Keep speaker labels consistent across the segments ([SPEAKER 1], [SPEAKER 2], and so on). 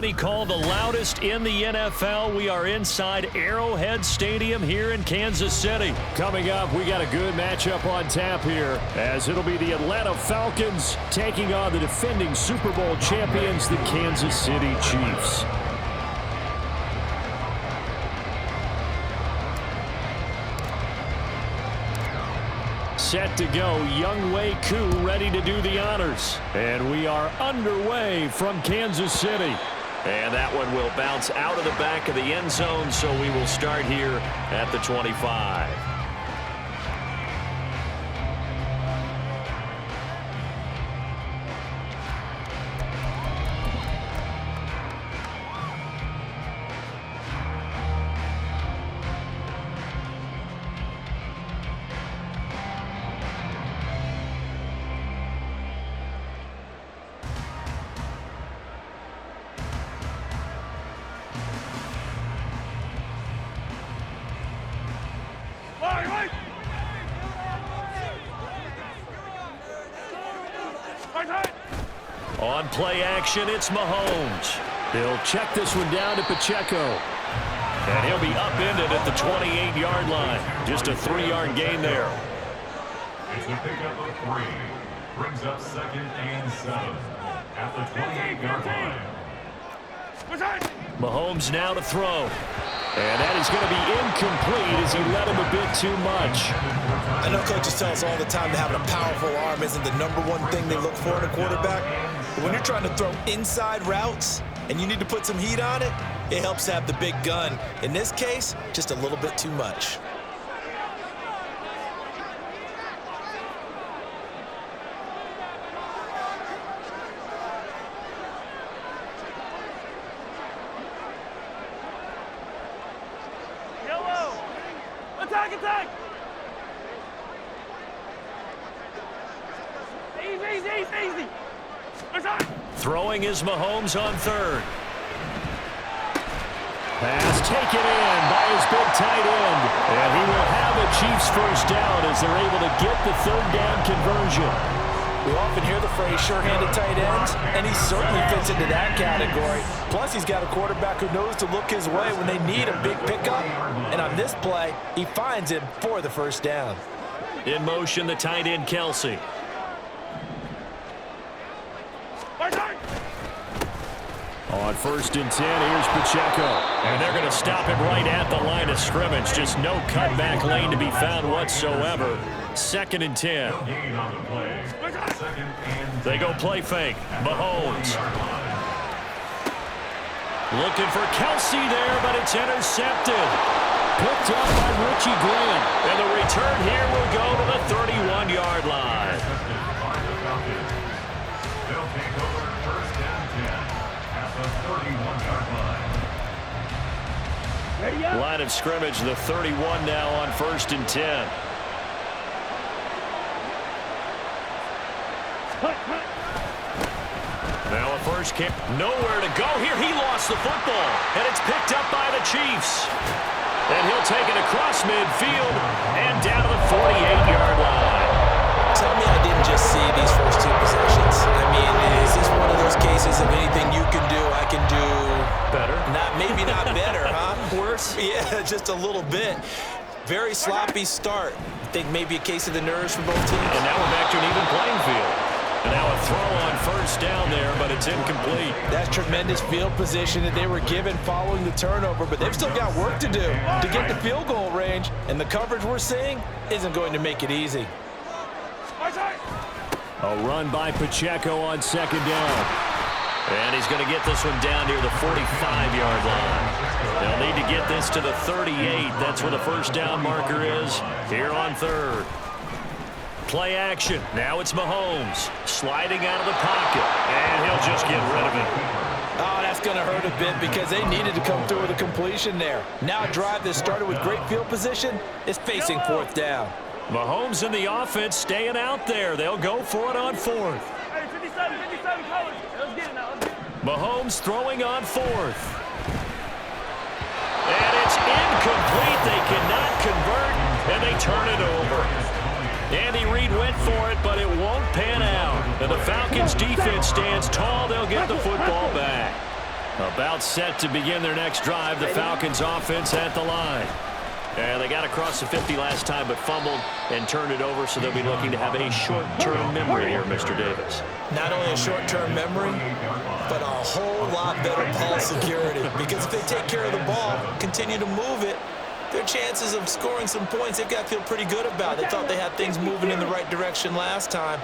[SPEAKER 1] Called the loudest in the NFL. We are inside Arrowhead Stadium here in Kansas City.
[SPEAKER 2] Coming up, we got a good matchup on tap here, as it'll be the Atlanta Falcons taking on the defending Super Bowl champions, the Kansas City Chiefs. Set to go, Younghoe Koo ready to do the honors. And we are underway from Kansas City.
[SPEAKER 1] And that one will bounce out of the back of the end zone, so we will start here at the 25. On play action, it's Mahomes.
[SPEAKER 2] He'll check this one down to Pacheco.
[SPEAKER 1] And he'll be upended at the 28-yard line. Just a 3-yard gain there.
[SPEAKER 3] It's a pickup of 3. Brings up 2nd and 7 at the 28-yard line.
[SPEAKER 1] Mahomes now to throw.
[SPEAKER 2] And that is going to be incomplete as he let him a bit too much.
[SPEAKER 4] I know coaches tell us all the time that having a powerful arm isn't the #1 thing they look for in a quarterback. But when you're trying to throw inside routes and you need to put some heat on it, it helps to have the big gun. In this case, just a little bit too much.
[SPEAKER 5] Attack! Easy!
[SPEAKER 1] Throwing is Mahomes on 3rd.
[SPEAKER 2] Pass taken in by his big tight end. And he will have a Chiefs first down as they're able to get the 3rd down conversion.
[SPEAKER 4] We often hear the phrase sure-handed tight ends, and he certainly fits into that category. Plus, he's got a quarterback who knows to look his way when they need a big pickup. And on this play, he finds him for the first down.
[SPEAKER 1] In motion, the tight end, Kelsey.
[SPEAKER 2] On 1st and 10, here's Pacheco.
[SPEAKER 1] And they're going to stop him right at the line of scrimmage. Just no cutback lane to be found whatsoever. 2nd and 10. They go play fake. Mahomes. Looking for Kelsey there, but it's intercepted.
[SPEAKER 2] Picked up by Richie Grant.
[SPEAKER 1] And the return here will go to the 31-yard line.
[SPEAKER 3] They'll take over 1st and 10 at the 31-yard line.
[SPEAKER 1] Line of scrimmage, the 31 now on 1st and 10. Now a first kick, nowhere to go here. He lost the football, and it's picked up by the Chiefs. And he'll take it across midfield and down to the 48-yard line.
[SPEAKER 4] Tell me I didn't just see these first 2 possessions. I mean, is this one of those cases of anything you can do, I can do
[SPEAKER 1] better?
[SPEAKER 4] Maybe not better, huh?
[SPEAKER 1] Worse?
[SPEAKER 4] Yeah, just a little bit. Very sloppy start. I think maybe a case of the nerves for both teams.
[SPEAKER 1] And now we're back to an even playing field. And now a throw on 1st down there, but it's incomplete.
[SPEAKER 4] That's tremendous field position that they were given following the turnover, but they've still got work to do to get to field goal range, and the coverage we're seeing isn't going to make it easy.
[SPEAKER 2] A run by Pacheco on 2nd down.
[SPEAKER 1] And he's going to get this one down near the 45-yard line. They'll need to get this to the 38. That's where the first down marker is here on 3rd. Play action. Now it's Mahomes sliding out of the pocket, and he'll just get rid of it.
[SPEAKER 4] Oh, that's going to hurt a bit because they needed to come through with a completion there. Now a drive that started with great field position is facing 4th down.
[SPEAKER 1] Mahomes and the offense staying out there. They'll go for it on 4th.
[SPEAKER 5] Hey, 57, Collins. Let's get it now.
[SPEAKER 1] Mahomes throwing on 4th. And it's incomplete. They cannot convert, and they turn it over. Andy Reid went for it, but it won't pan out. And the Falcons defense stands tall. They'll get the football back.
[SPEAKER 2] About set to begin their next drive. The Falcons offense at the line.
[SPEAKER 1] And they got across the 50 last time, but fumbled and turned it over, so they'll be looking to have a short-term memory here, Mr. Davis.
[SPEAKER 4] Not only a short-term memory, but a whole lot better ball security. Because if they take care of the ball, continue to move it, their chances of scoring some points, they've got to feel pretty good about. They thought they had things moving in the right direction last time.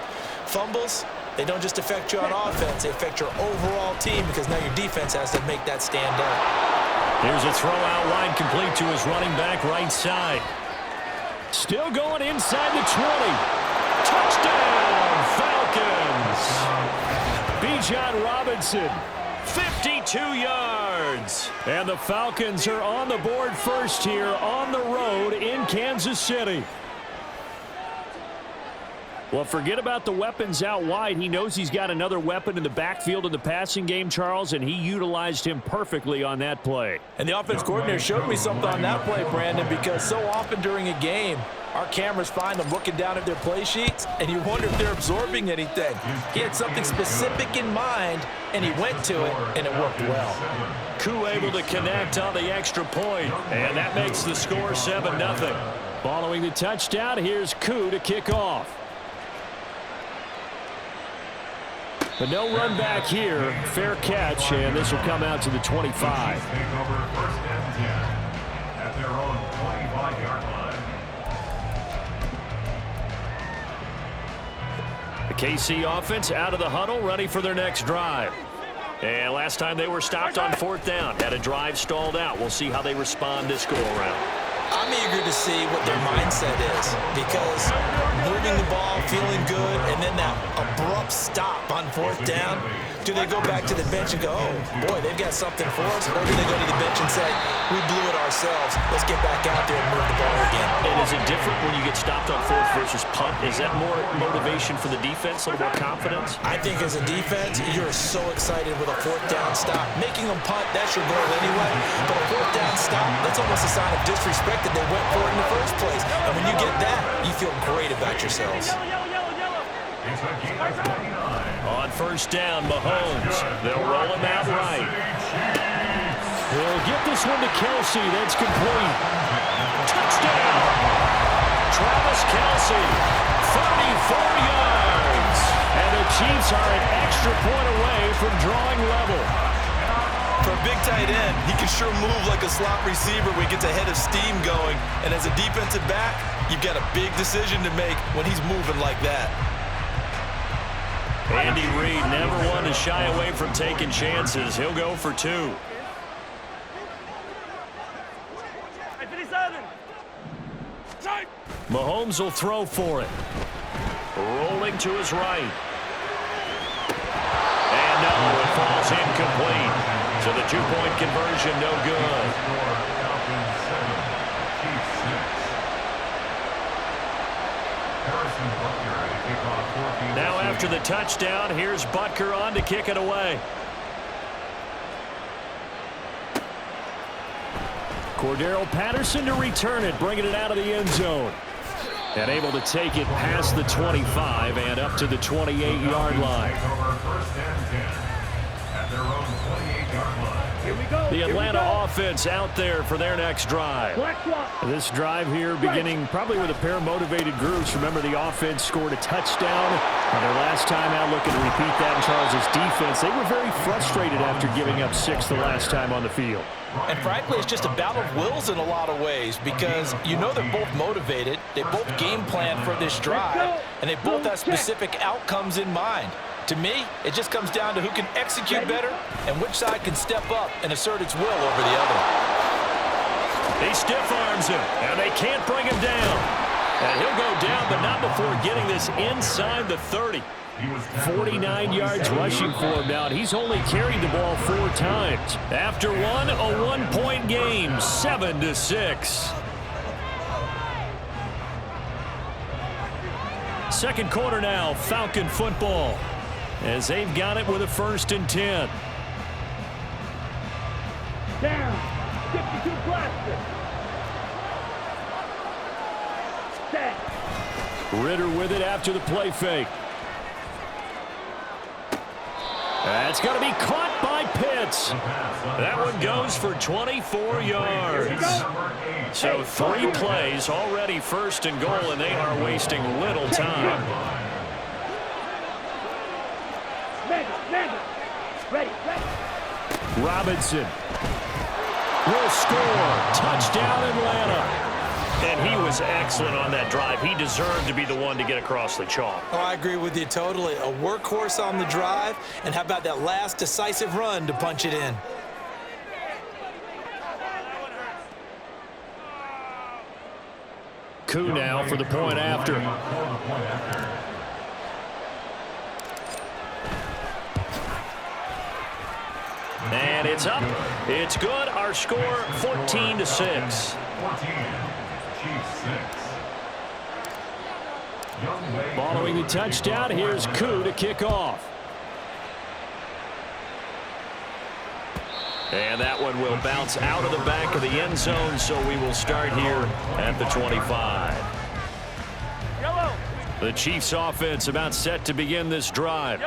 [SPEAKER 4] Fumbles, they don't just affect you on offense, they affect your overall team because now your defense has to make that stand up.
[SPEAKER 2] Here's a throw out wide, complete to his running back right side. Still going inside the 20. Touchdown, Falcons. Bijan Robinson, 52 yards. And the Falcons are on the board first here on the road in Kansas City. Well, forget about the weapons out wide. He knows he's got another weapon in the backfield in the passing game, Charles, and he utilized him perfectly on that play.
[SPEAKER 4] And the offense coordinator showed me something on that play, Brandon, because so often during a game, our cameras find them looking down at their play sheets, and you wonder if they're absorbing anything. He had something specific in mind, and he went to it, and it worked well.
[SPEAKER 2] Koo able to connect on the extra point, and that makes the score 7-0. Following the touchdown, here's Koo to kick off. But no run back here. Fair catch, and this will come out to the 25.
[SPEAKER 3] Take over first and 10 at their own 25-yard line.
[SPEAKER 2] The KC offense out of the huddle, ready for their next drive. And last time they were stopped on 4th down. Had a drive stalled out. We'll see how they respond this go-around.
[SPEAKER 4] I'm eager to see what their mindset is because moving the ball, feeling good, and then that abrupt stop on 4th down, do they go back to the bench and go, oh, boy, they've got something for us, or do they go to the bench and say, we blew it ourselves, let's get back out there and move the ball again?
[SPEAKER 1] And is it different when you get stopped on 4th versus punt? Is that more motivation for the defense, a little more confidence?
[SPEAKER 4] I think as a defense, you're so excited with a 4th down stop. Making them punt, that's your goal anyway, but a 4th down stop, that's almost a sign of disrespect that they went for it in the first place. And when you get that, you feel great about yourselves.
[SPEAKER 2] On 1st down, Mahomes. They'll roll him out right. He'll get this one to Kelsey. That's complete. Touchdown! Travis Kelsey, 34 yards. And the Chiefs are an extra point away from drawing level.
[SPEAKER 4] For a big tight end, he can sure move like a slot receiver when he gets a head of steam going. And as a defensive back, you've got a big decision to make when he's moving like that.
[SPEAKER 2] Andy Reid never one to shy away from taking chances. He'll go for 2. Mahomes will throw for it. Rolling to his right. And no, it falls incomplete. So the 2-point conversion, no good. Now after the touchdown, here's Butker on to kick it away. Cordero Patterson to return it, bringing it out of the end zone. And able to take it past the 25 and up to the 28-yard line. The Atlanta offense out there for their next drive. This drive here beginning probably with a pair of motivated groups. Remember, the offense scored a touchdown on their last time out, looking to repeat that in Charles' defense. They were very frustrated after giving up 6 the last time on the field.
[SPEAKER 4] And frankly, it's just a battle of wills in a lot of ways because you know they're both motivated, they both game plan for this drive, and they both have specific outcomes in mind. To me, it just comes down to who can execute better and which side can step up and assert its will over the other.
[SPEAKER 2] He stiff arms him, and they can't bring him down. And he'll go down, but not before getting this inside the 30. 49 yards rushing for him now. He's only carried the ball 4 times. After one, a 1-point game, 7-6. Second quarter now, Falcon football, as they've got it with a 1st and 10.
[SPEAKER 5] Down. 52 plastic. Set.
[SPEAKER 2] Ritter with it after the play fake. That's going to be caught by Pitts.
[SPEAKER 1] That one goes for 24 yards. So 3 plays already first and goal, and they are wasting little time.
[SPEAKER 5] Ready.
[SPEAKER 2] Robinson will score. Touchdown, Atlanta.
[SPEAKER 1] And he was excellent on that drive. He deserved to be the one to get across the chalk.
[SPEAKER 4] Oh, I agree with you totally. A workhorse on the drive, and how about that last decisive run to punch it in?
[SPEAKER 2] Koo now for the point after.
[SPEAKER 1] And it's up. It's good. Our score, 14-6.
[SPEAKER 2] Following the touchdown, here's Koo to kick off.
[SPEAKER 1] And that one will bounce out of the back of the end zone, so we will start here at the 25. The Chiefs offense about set to begin this drive.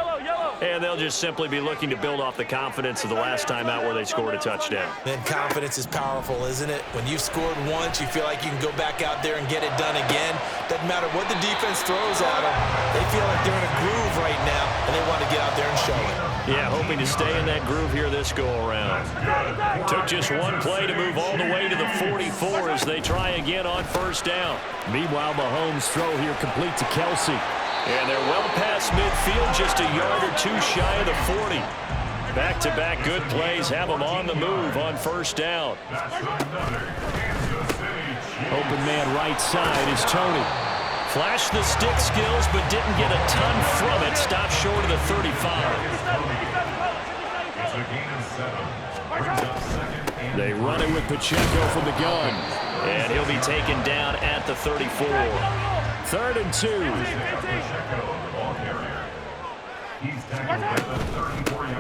[SPEAKER 1] And they'll just simply be looking to build off the confidence of the last time out where they scored a touchdown.
[SPEAKER 4] Man, confidence is powerful, isn't it? When you've scored once, you feel like you can go back out there and get it done again. Doesn't matter what the defense throws at them. They feel like they're in a groove right now, and they want to get out there and show it.
[SPEAKER 1] Yeah, hoping to stay in that groove here this go-around. Took just one play to move all the way to the 44 as they try again on first down.
[SPEAKER 2] Meanwhile, Mahomes' throw here complete to Kelsey.
[SPEAKER 1] And they're well past midfield, just a yard or two shy of the 40. Back-to-back good plays have them on the move on first down.
[SPEAKER 2] Open man right side is Tony.
[SPEAKER 1] Flashed the stick skills, but didn't get a ton from it. Stopped short of the 35.
[SPEAKER 2] They run it with Pacheco from the gun.
[SPEAKER 1] And he'll be taken down at the 34.
[SPEAKER 2] 3rd and 2.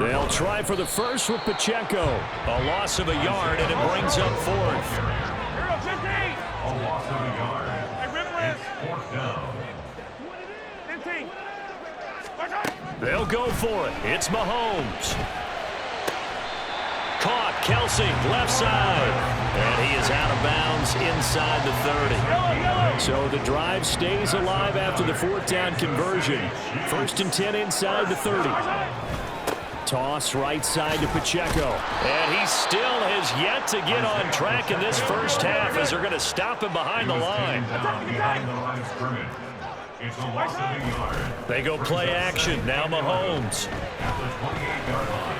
[SPEAKER 2] They'll try for the first with Pacheco.
[SPEAKER 1] A loss of a yard, and it brings up 4th.
[SPEAKER 3] A loss of a yard. It's 4th down.
[SPEAKER 1] They'll go for it. It's Mahomes. Caught. Kelsey, left side. And he is out of bounds inside the 30.
[SPEAKER 2] So the drive stays alive after the 4th down conversion. 1st and 10 inside the 30. Toss right side to Pacheco.
[SPEAKER 1] And he still has yet to get on track in this first half as they're going to stop him behind the line.
[SPEAKER 3] It's a loss of a yard.
[SPEAKER 1] They go play action. Now Mahomes.
[SPEAKER 3] At the 28-yard line.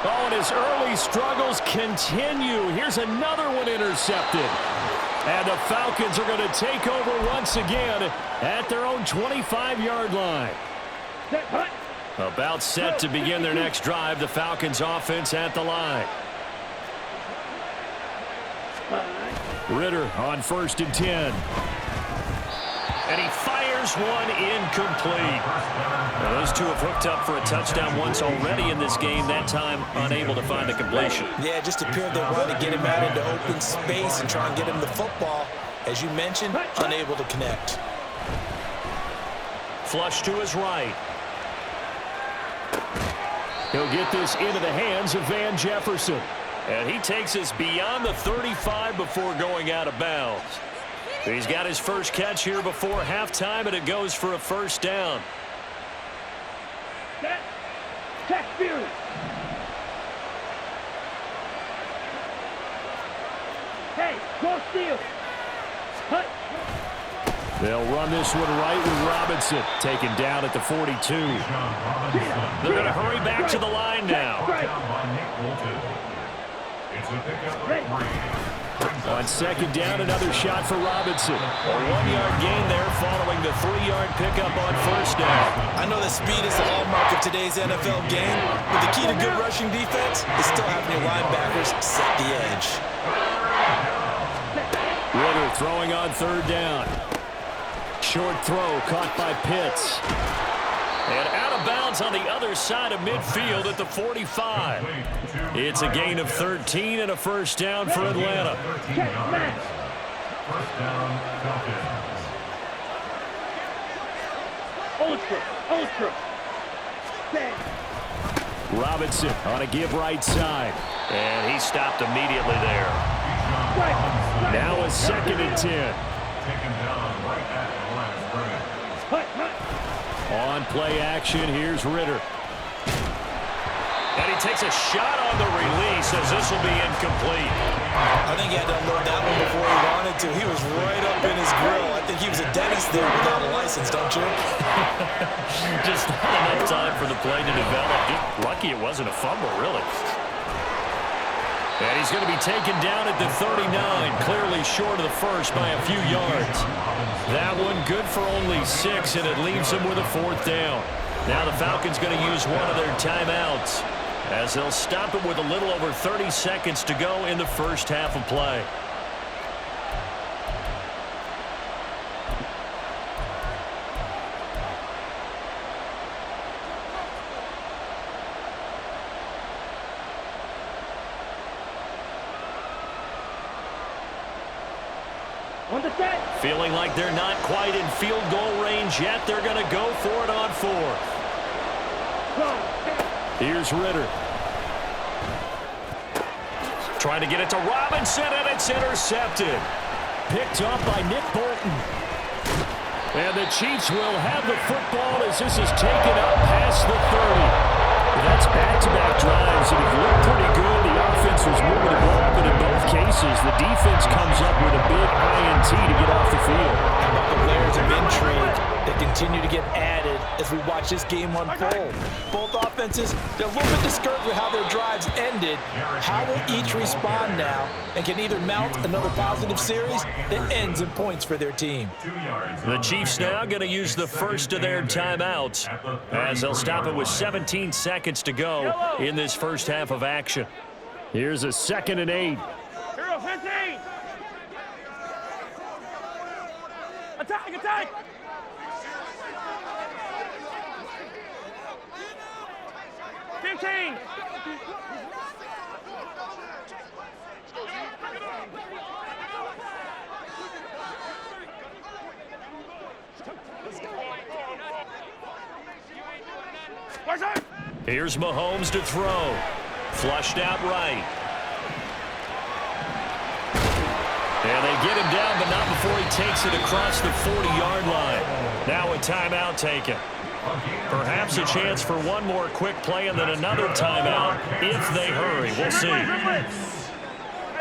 [SPEAKER 2] Oh, and his early struggles continue. Here's another one intercepted. And the Falcons are going to take over once again at their own 25-yard line. About set to begin their next drive. The Falcons offense at the line. Ritter on 1st and 10.
[SPEAKER 1] And he fires one incomplete. Now, those two have hooked up for a touchdown once already in this game, that time unable to find a completion.
[SPEAKER 4] Yeah, it just appeared they wanted to get him out into open space and try and get him the football. As you mentioned, unable to connect.
[SPEAKER 1] Flush to his right.
[SPEAKER 2] He'll get this into the hands of Van Jefferson.
[SPEAKER 1] And he takes us beyond the 35 before going out of bounds. He's got his first catch here before halftime, and it goes for a first down.
[SPEAKER 5] Check Fury. Hey, go steal. Hut.
[SPEAKER 2] They'll run this one right with Robinson. Taken down at the 42.
[SPEAKER 1] They're going to hurry back to the line now.
[SPEAKER 3] It's a pickup of 3.
[SPEAKER 2] On 2nd down, another shot for Robinson.
[SPEAKER 1] A 1-yard gain there following the 3-yard pickup on first down.
[SPEAKER 4] I know that speed is the hallmark of today's NFL game, but the key to good rushing defense is still having your linebackers set the edge.
[SPEAKER 2] Ritter throwing on 3rd down. Short throw caught by Pitts.
[SPEAKER 1] And out of bounds on the other side of midfield at the 45. It's a gain of 13 and a first down for Atlanta.
[SPEAKER 3] First down, Falcons.
[SPEAKER 5] Ultra.
[SPEAKER 2] Robinson on a give right side.
[SPEAKER 1] And he stopped immediately there.
[SPEAKER 2] Now a 2nd and 10.
[SPEAKER 3] Taken down right at the line of scrimmage.
[SPEAKER 2] On play action, here's Ritter.
[SPEAKER 1] And he takes a shot on the release as this will be incomplete.
[SPEAKER 4] I think he had to unload that one before he wanted to. He was right up in his grill. I think he was a dentist there without a license, don't you?
[SPEAKER 1] Just not enough time for the play to develop. Just lucky it wasn't a fumble, really.
[SPEAKER 2] And he's going to be taken down at the 39, clearly short of the first by a few yards. That one good for only 6, and it leaves him with a 4th down. Now the Falcons going to use one of their timeouts as they'll stop it with a little over 30 seconds to go in the first half of play. Feeling like they're not quite in field goal range yet. They're going to go for it on 4th. Here's Ritter. Trying to get it to Robinson, and it's intercepted. Picked up by Nick Bolton. And the Chiefs will have the football as this is taken up past the 30. That's back-to-back drives that have looked pretty good. The offense was moving the ball, but in both cases, the defense comes up with a big INT to get off the field.
[SPEAKER 4] How about the layers of intrigue that continue to get added as we watch this game unfold? Both offenses, they're a little bit discouraged with how their drives ended. How will each respond now and can either mount another positive series that ends in points for their team?
[SPEAKER 1] The Chiefs now going to use the first of their timeouts as they'll stop it with 17 seconds to go in this first half of action.
[SPEAKER 2] Here's a 2nd and 8.
[SPEAKER 5] Hero 15. Attack, attack.
[SPEAKER 1] Here's Mahomes to throw. Flushed out right. And they get him down, but not before he takes it across the 40-yard line. Now a timeout taken. Perhaps a chance for one more quick play and then another timeout if they hurry. We'll see.
[SPEAKER 5] Hey,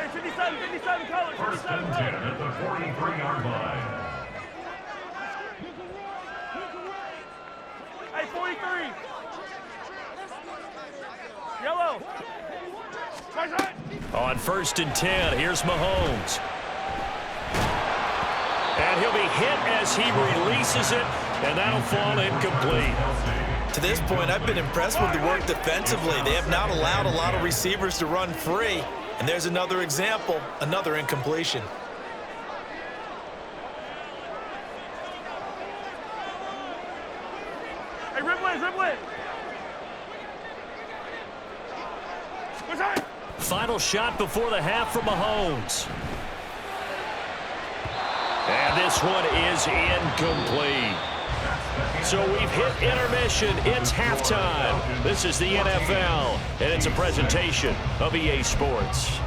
[SPEAKER 5] 57 colors.
[SPEAKER 3] First and 10 at the 43-yard line.
[SPEAKER 5] Hey, 43. Yellow.
[SPEAKER 1] On 1st and 10, here's Mahomes. And he'll be hit as he releases it, and that'll fall incomplete.
[SPEAKER 4] To this point, I've been impressed with the work defensively. They have not allowed a lot of receivers to run free. And there's another example, another incompletion.
[SPEAKER 5] Hey, Riblet.
[SPEAKER 1] Final shot before the half from Mahomes. And this one is incomplete. So we've hit intermission. It's halftime. This is the NFL, and it's a presentation of EA Sports.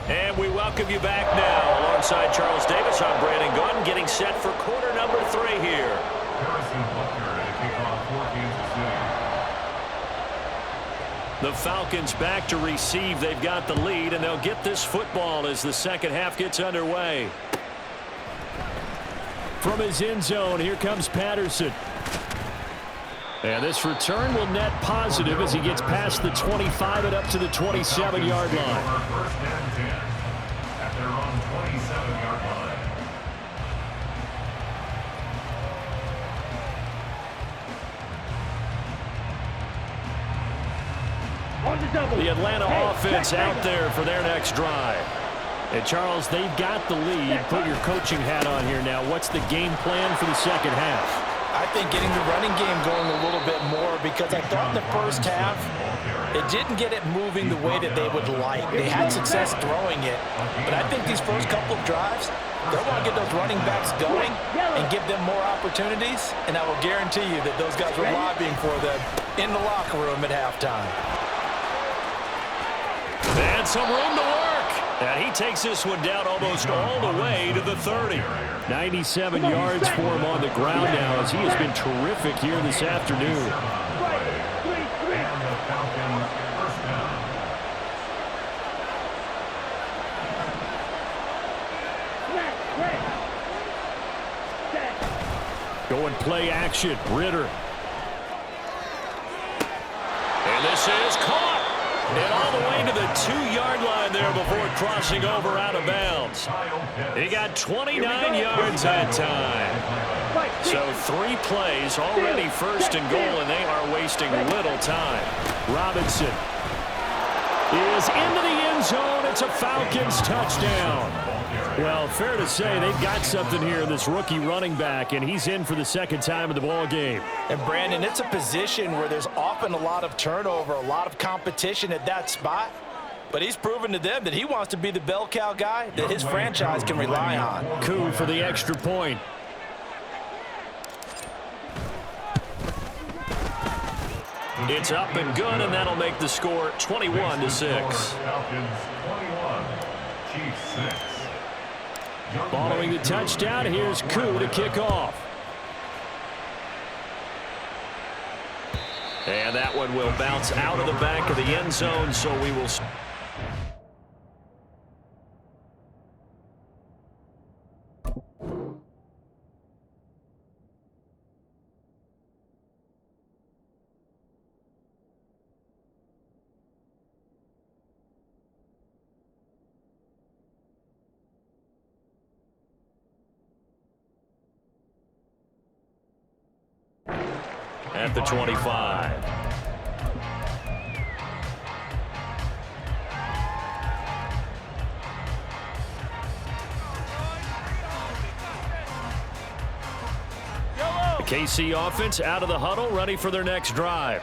[SPEAKER 1] And we welcome you back now. Alongside Charles Davis, I'm Brandon Gunn, getting set for quarter number 3 here.
[SPEAKER 3] Harrison Butker to kick off for Kansas City.
[SPEAKER 2] The Falcons back to receive. They've got the lead, and they'll get this football as the second half gets underway. From his end zone, here comes Patterson. And this return will net positive as he gets past the 25 and up to the 27-yard line.
[SPEAKER 3] First and 10 at their own 27-yard line.
[SPEAKER 2] The Atlanta offense out there for their next drive. And Charles, they've got the lead. Put your coaching hat on here now. What's the game plan for the second half?
[SPEAKER 4] I think getting the running game going a little bit more, because I thought in the first half it didn't get it moving the way that they would like. They had success throwing it, but I think these first couple of drives, They'll want to get those running backs going and give them more opportunities, and I will guarantee you that those guys were lobbying for them in the locker room at halftime.
[SPEAKER 1] And some room to work. And he takes this one down almost all the way to the 30.
[SPEAKER 2] 97 yards for him on the ground now, as he has been terrific here this afternoon.
[SPEAKER 3] And the Falcons first down.
[SPEAKER 2] Going play action, Ritter.
[SPEAKER 1] And this is caught. And all the way to the 2-yard line there before crossing over out of bounds. He got 29 yards that time. So 3 plays, already first and goal, and they are wasting little time.
[SPEAKER 2] Robinson is into the end zone. It's a Falcons touchdown. Well, fair to say they've got something here in this rookie running back, and he's in for the second time in the ball game.
[SPEAKER 4] And, Brandon, it's a position where there's often a lot of turnover, a lot of competition at that spot. But he's proven to them that he wants to be the bell cow guy that his franchise can rely on.
[SPEAKER 2] Coup for the extra point.
[SPEAKER 1] It's up and good, and that'll make the score 21-6.
[SPEAKER 3] Falcons 21, Chiefs 6.
[SPEAKER 2] Following the touchdown, here's Coup to kick off.
[SPEAKER 1] And that one will bounce out of the back of the end zone, so we will... at the 25.
[SPEAKER 2] The KC offense out of the huddle, ready for their next drive.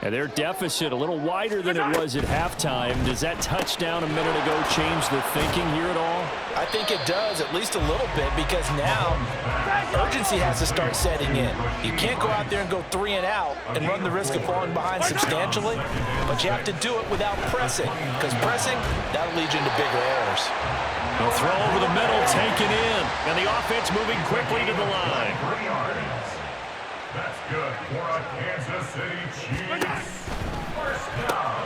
[SPEAKER 2] And their deficit a little wider than it was at halftime. Does that touchdown a minute ago change the thinking here at all?
[SPEAKER 4] I think it does, at least a little bit, because now urgency has to start setting in. You can't go out there and go 3 and out and run the risk of falling behind substantially, but you have to do it without pressing, because pressing, that'll lead you into bigger errors.
[SPEAKER 1] A throw over the middle, taken in, and the offense moving quickly to the line.
[SPEAKER 3] 3 yards. That's good for a Kansas City Chiefs. First down.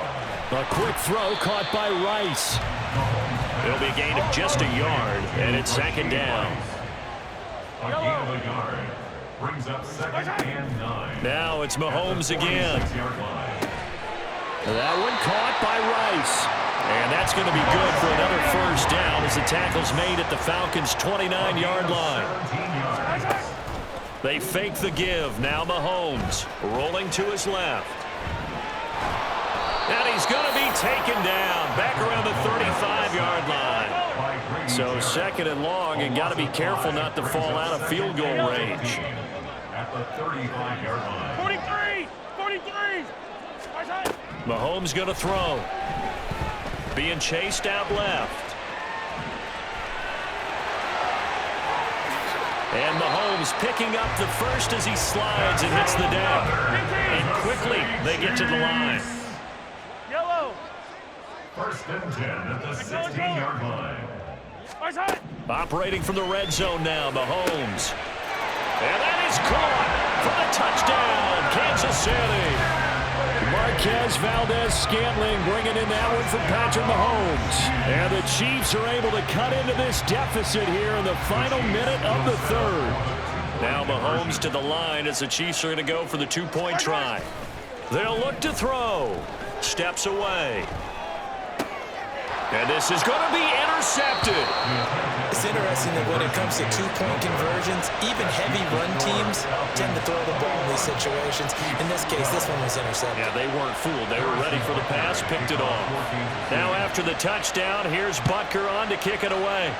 [SPEAKER 2] A quick throw caught by Rice.
[SPEAKER 1] It'll be a gain of just a yard, and it's second down.
[SPEAKER 3] A gain of a yard. Brings up second and 9.
[SPEAKER 1] Now it's Mahomes again.
[SPEAKER 3] 6-yard line.
[SPEAKER 2] That one caught by Rice.
[SPEAKER 1] And that's going to be good for another first down as the tackle's made at the Falcons' 29-yard line.
[SPEAKER 3] 17 yards.
[SPEAKER 1] They fake the give. Now Mahomes rolling to his left. And he's going to be taken down back around the 35-yard line. So second and long, and got to be careful not to fall out of field goal range.
[SPEAKER 3] At the 35-yard line.
[SPEAKER 5] 43! 43!
[SPEAKER 1] Mahomes going to throw. Being chased out left. And Mahomes picking up the first as he slides and hits the deck. And quickly they get to the line.
[SPEAKER 5] Yellow!
[SPEAKER 3] First and 10 at the 16-yard line.
[SPEAKER 1] Operating from the red zone now, Mahomes. And that is caught for the touchdown, Kansas City.
[SPEAKER 2] Marquez Valdez-Scantling bringing in that one from Patrick Mahomes. And the Chiefs are able to cut into this deficit here in the final minute of the third.
[SPEAKER 1] Now Mahomes to the line as the Chiefs are going to go for the 2-point try. They'll look to throw. Steps away. And this is going to be intercepted.
[SPEAKER 4] It's interesting that when it comes to 2-point conversions, even heavy run teams tend to throw the ball in these situations. In this case, this one was intercepted.
[SPEAKER 1] Yeah, they weren't fooled. They were ready for the pass, picked it off. Now after the touchdown, here's Butker on to kick it away.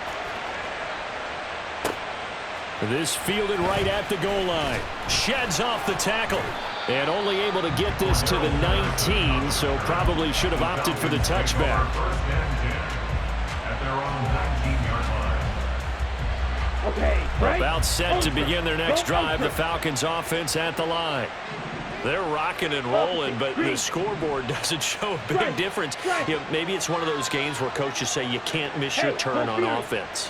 [SPEAKER 2] This fielded right at the goal line.
[SPEAKER 1] Sheds off the tackle.
[SPEAKER 2] And only able to get this to the 19, so probably should have opted for the touchback.
[SPEAKER 3] First and 10 at their own 19-yard line.
[SPEAKER 1] About set to begin their next drive, the Falcons offense at the line. They're rocking and rolling, but the scoreboard doesn't show a big difference. You know, maybe it's one of those games where coaches say you can't miss your turn on offense.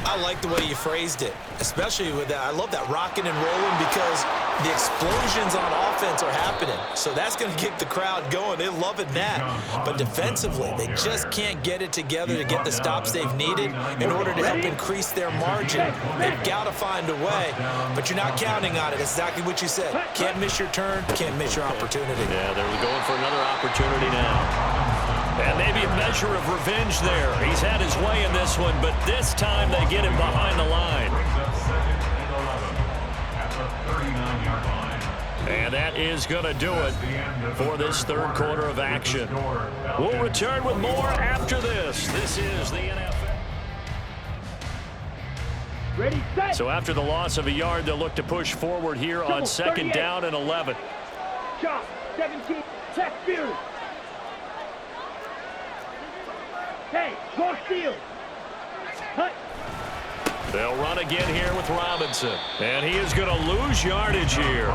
[SPEAKER 4] I like the way you phrased it, especially with that. I love that rocking and rolling because the explosions on offense are happening. So that's going to get the crowd going. They're loving that. But defensively, they just can't get it together to get the stops they've needed in order to help increase their margin. They've got to find a way, but you're not counting on it. That's exactly what you said. Can't miss your turn. Can't miss your opportunity.
[SPEAKER 1] Yeah, they're going for another opportunity now. And maybe a measure of revenge there. He's had his way in this one, but this time they get him behind the line. And that is going to do it for this third quarter of action. We'll return with more after this. This is the NFL.
[SPEAKER 5] Ready, set.
[SPEAKER 1] So after the loss of a yard, they'll look to push forward here on second down and 11.
[SPEAKER 5] Chop, 17, check field. Hey, go steal. Cut.
[SPEAKER 1] They'll run again here with Robinson. And he is going to lose yardage here.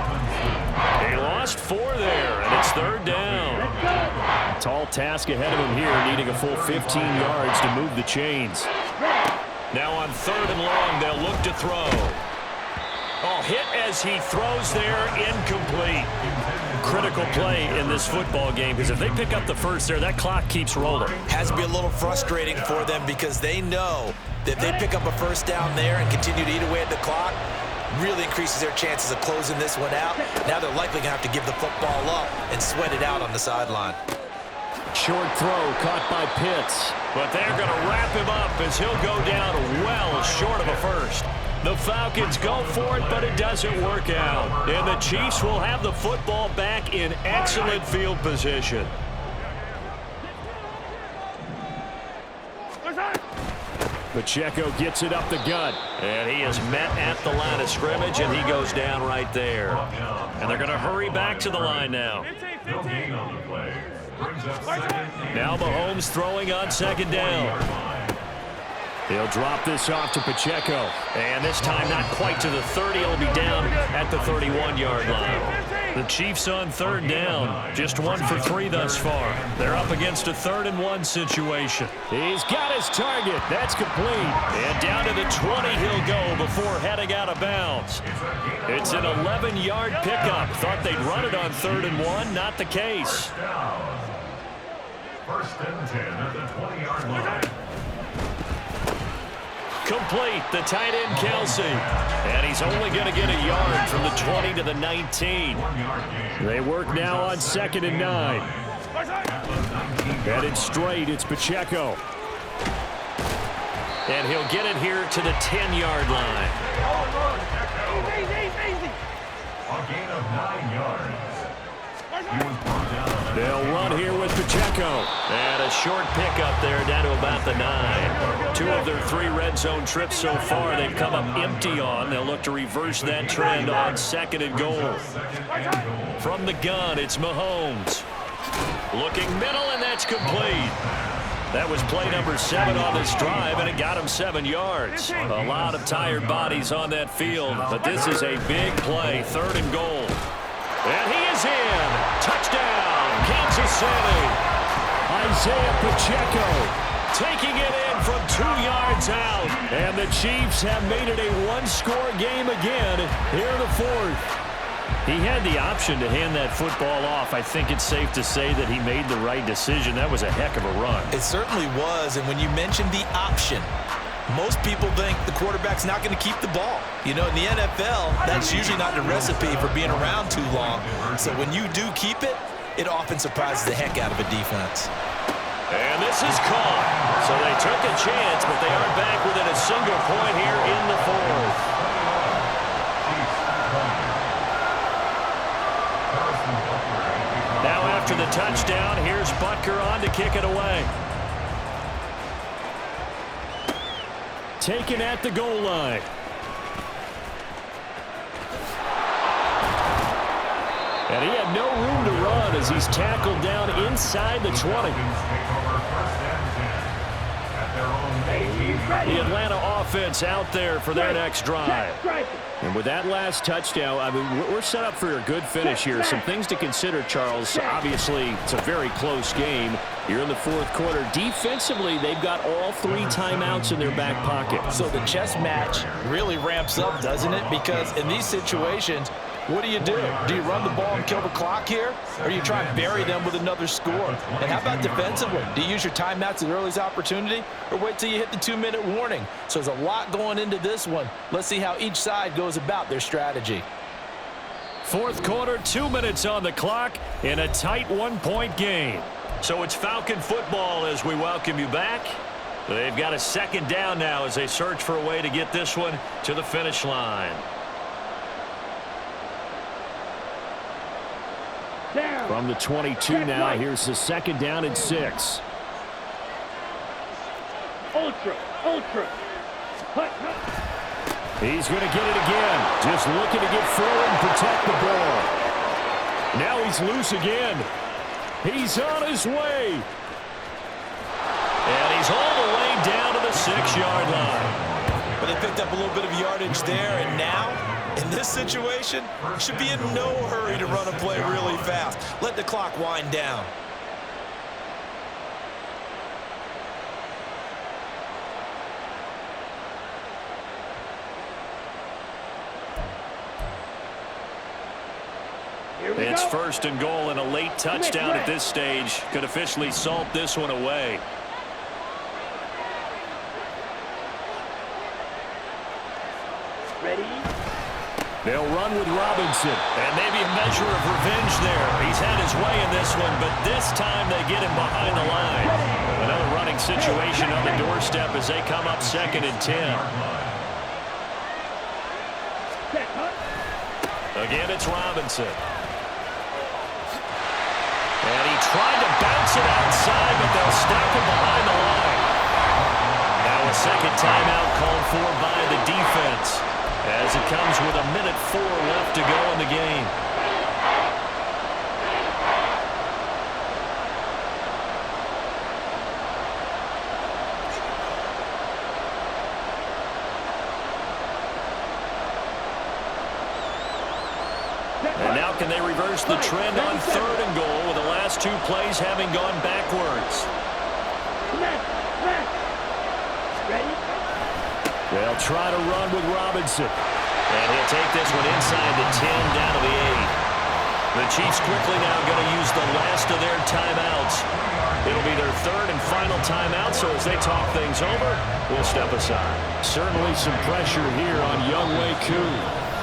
[SPEAKER 1] He lost 4 there, and it's third down.
[SPEAKER 5] Let's go.
[SPEAKER 2] Tall task ahead of him here, needing a full 15 yards to move the chains.
[SPEAKER 1] Now on third and long, they'll look to throw. Oh, hit as he throws there, incomplete. Critical play in this football game, because if they pick up the first there, that clock keeps rolling.
[SPEAKER 4] Has to be a little frustrating for them because they know that if they pick up a first down there and continue to eat away at the clock, really increases their chances of closing this one out. Now they're likely going to have to give the football up and sweat it out on the sideline.
[SPEAKER 2] Short throw caught by Pitts.
[SPEAKER 1] But they're going to wrap him up as he'll go down well short of a first. The Falcons go for it, but it doesn't work out. And the Chiefs will have the football back in excellent field position.
[SPEAKER 2] Pacheco gets it up the gut.
[SPEAKER 1] And he is met at the line of scrimmage, and he goes down right there. And they're going to hurry back to the line now. Now Mahomes throwing on second down.
[SPEAKER 2] He'll drop this off to Pacheco.
[SPEAKER 1] And this time not quite to the 30. He'll be down at the 31-yard line. The Chiefs on third down. Just 1 for 3 thus far. They're up against a 3rd and 1 situation.
[SPEAKER 2] He's got his target. That's complete.
[SPEAKER 1] And down to the 20 he'll go before heading out of bounds. It's an 11-yard pickup. Thought they'd run it on 3rd and 1. Not the case.
[SPEAKER 3] First and 10 at the 20-yard line.
[SPEAKER 1] Complete, the tight end Kelsey. And he's only going to get a yard from the 20 to the 19.
[SPEAKER 2] They work now on 2nd and 9. Headed straight, it's Pacheco.
[SPEAKER 1] And he'll get it here to the 10-yard line.
[SPEAKER 3] A gain of 9 yards.
[SPEAKER 2] They'll run here with Pacheco.
[SPEAKER 1] And a short pickup there down to about the 9. 2 of their 3 red zone trips so far they've come up empty on. They'll look to reverse that trend on 2nd and goal. From the gun, it's Mahomes. Looking middle, and that's complete. That was play number 7 on this drive, and it got him 7 yards. A lot of tired bodies on that field, but this is a big play, 3rd and goal. And he is in. Touchdown, Kansas City.
[SPEAKER 2] Isaiah Pacheco
[SPEAKER 1] taking it in from 2 yards out.
[SPEAKER 2] And the Chiefs have made it a 1-score game again here in the 4th.
[SPEAKER 1] He had the option to hand that football off. I think it's safe to say that he made the right decision. That was a heck of a run.
[SPEAKER 4] It certainly was, and when you mentioned the option, most people think the quarterback's not going to keep the ball. You know, in the NFL, that's usually not the recipe for being around too long. So when you do keep it, it often surprises the heck out of a defense.
[SPEAKER 1] And this is caught. So they took a chance, but they are back within a single point here in the 4th. Now after the touchdown, here's Butker on to kick it away.
[SPEAKER 2] Taken at the goal line. And he had no room to run as he's tackled down inside the 20.
[SPEAKER 1] The Atlanta defense out there for their next drive.
[SPEAKER 2] And with that last touchdown, I mean, we're set up for a good finish here. Some things to consider, Charles. Obviously, it's a very close game. You're in the fourth quarter. Defensively, they've got all 3 timeouts in their back pocket.
[SPEAKER 4] So the chess match really ramps up, doesn't it? Because in these situations, what do? Do you run the ball and kill the clock here? Or do you try and bury them with another score? And how about defensively? Do you use your timeouts at the earliest opportunity? Or wait till you hit the 2-minute warning? So there's a lot going into this one. Let's see how each side goes about their strategy.
[SPEAKER 1] Fourth quarter, 2 minutes on the clock in a tight 1-point game. So it's Falcon football as we welcome you back. They've got a second down now as they search for a way to get this one to the finish line.
[SPEAKER 2] From the 22 now, here's the second down and 6.
[SPEAKER 5] Ultra.
[SPEAKER 2] He's going to get it again. Just looking to get forward and protect the ball. Now he's loose again. He's on his way.
[SPEAKER 1] And he's all the way down to the 6-yard line.
[SPEAKER 4] But they picked up a little bit of yardage there, and now, in this situation, should be in no hurry to run a play really fast. Let the clock wind down.
[SPEAKER 1] It's first and goal, and a late touchdown at this stage could officially salt this one away.
[SPEAKER 5] Ready?
[SPEAKER 2] They'll run with Robinson.
[SPEAKER 1] And maybe a measure of revenge there. He's had his way in this one, but this time they get him behind the line. Another running situation on the doorstep as they come up 2nd and 10. Again, it's Robinson. And he tried to bounce it outside, but they'll stop him behind the line. Now a second timeout called for by the defense, as it comes with 1:04 left to go in the game. And now can they reverse the trend on 3rd and goal with the last 2 plays having gone backwards?
[SPEAKER 5] Ready?
[SPEAKER 2] They'll try to run with Robinson.
[SPEAKER 1] And he'll take this one inside the 10 down to the 8. The Chiefs quickly now going to use the last of their timeouts. It'll be their 3rd and final timeout, so as they talk things over, we'll step aside.
[SPEAKER 2] Certainly some pressure here on Younghoe Koo.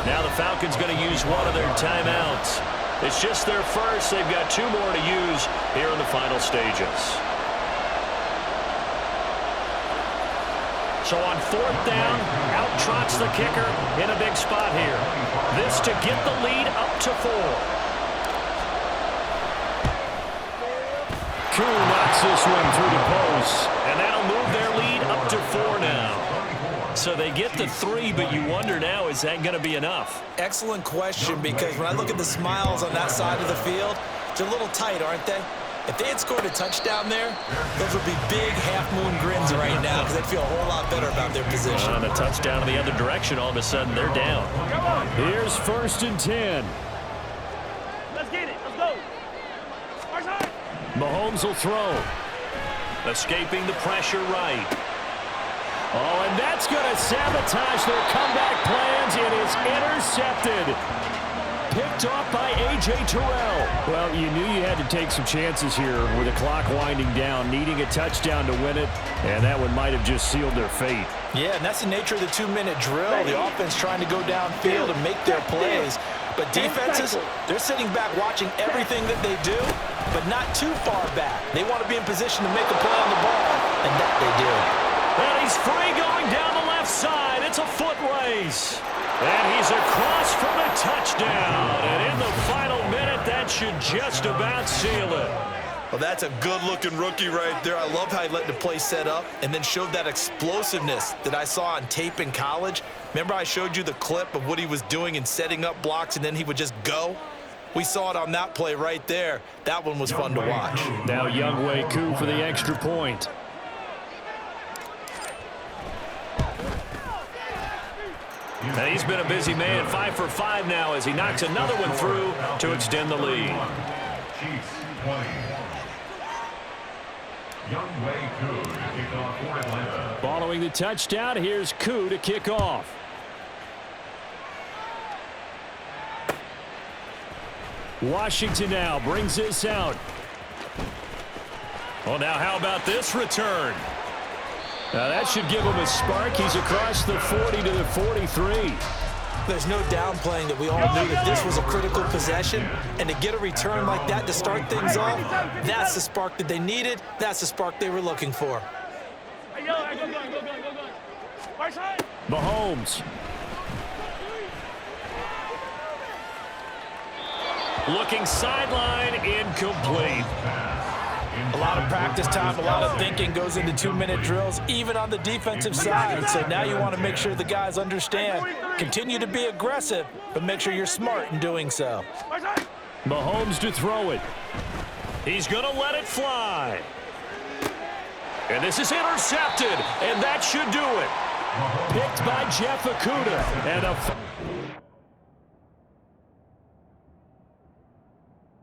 [SPEAKER 1] Now the Falcons going to use one of their timeouts. It's just their first. They've got 2 more to use here in the final stages. So on 4th down, out trots the kicker in a big spot here. This to get the lead up to 4.
[SPEAKER 2] Koo knocks this one through the post.
[SPEAKER 1] And that'll move their lead up to 4 now. So they get to 3, but you wonder now, is that going to be enough?
[SPEAKER 4] Excellent question, because when I look at the smiles on that side of the field, they're a little tight, aren't they? If they had scored a touchdown there, those would be big half-moon grins right now because they'd feel a whole lot better about their position.
[SPEAKER 1] On a touchdown in the other direction, all of a sudden they're down.
[SPEAKER 2] Here's 1st and 10.
[SPEAKER 5] Let's get it. Let's go. Our side.
[SPEAKER 2] Mahomes will throw.
[SPEAKER 1] Escaping the pressure right.
[SPEAKER 2] Oh, and that's going to sabotage their comeback plans. It is intercepted. Picked off by A.J. Terrell. Well, you knew you had to take some chances here with the clock winding down, needing a touchdown to win it, and that one might have just sealed their fate.
[SPEAKER 4] Yeah, and that's the nature of the 2-minute drill. The offense trying to go downfield and make their plays. But defenses, they're sitting back watching everything that they do, but not too far back. They want to be in position to make a play on the ball, and that they do.
[SPEAKER 1] And he's free going down the left side. It's a foot race. And he's across for the touchdown. And in the final minute, that should just about seal it.
[SPEAKER 4] Well, that's a good-looking rookie right there. I love how he let the play set up and then showed that explosiveness that I saw on tape in college. Remember I showed you the clip of what he was doing and setting up blocks, and then he would just go? We saw it on that play right there. That one was fun to watch.
[SPEAKER 2] Now Younghoe Koo for the extra point.
[SPEAKER 1] And he's been a busy man, 5 for 5 now as he knocks another one through to extend the lead.
[SPEAKER 3] Chiefs 20. Young Wei Koo to kick off for Atlanta.
[SPEAKER 2] Following the touchdown, here's Koo to kick off. Washington now brings this out.
[SPEAKER 1] Well, now how about this return?
[SPEAKER 2] Now that should give him a spark. He's across the 40 to the 43.
[SPEAKER 4] There's no downplaying that we all knew that this was a critical possession, and to get a return like that to start things off, that's the spark that they needed. That's the spark they were looking for.
[SPEAKER 5] Hey, yo, go. Right side.
[SPEAKER 2] Mahomes.
[SPEAKER 1] Looking sideline, incomplete.
[SPEAKER 4] A lot of practice time, a lot of thinking goes into 2-minute drills, even on the defensive side. So now you want to make sure the guys understand. Continue to be aggressive, but make sure you're smart in doing so.
[SPEAKER 5] Right side.
[SPEAKER 2] Mahomes to throw it.
[SPEAKER 1] He's going to let it fly. And this is intercepted, and that should do it.
[SPEAKER 2] Picked by Jeff Okudah. And a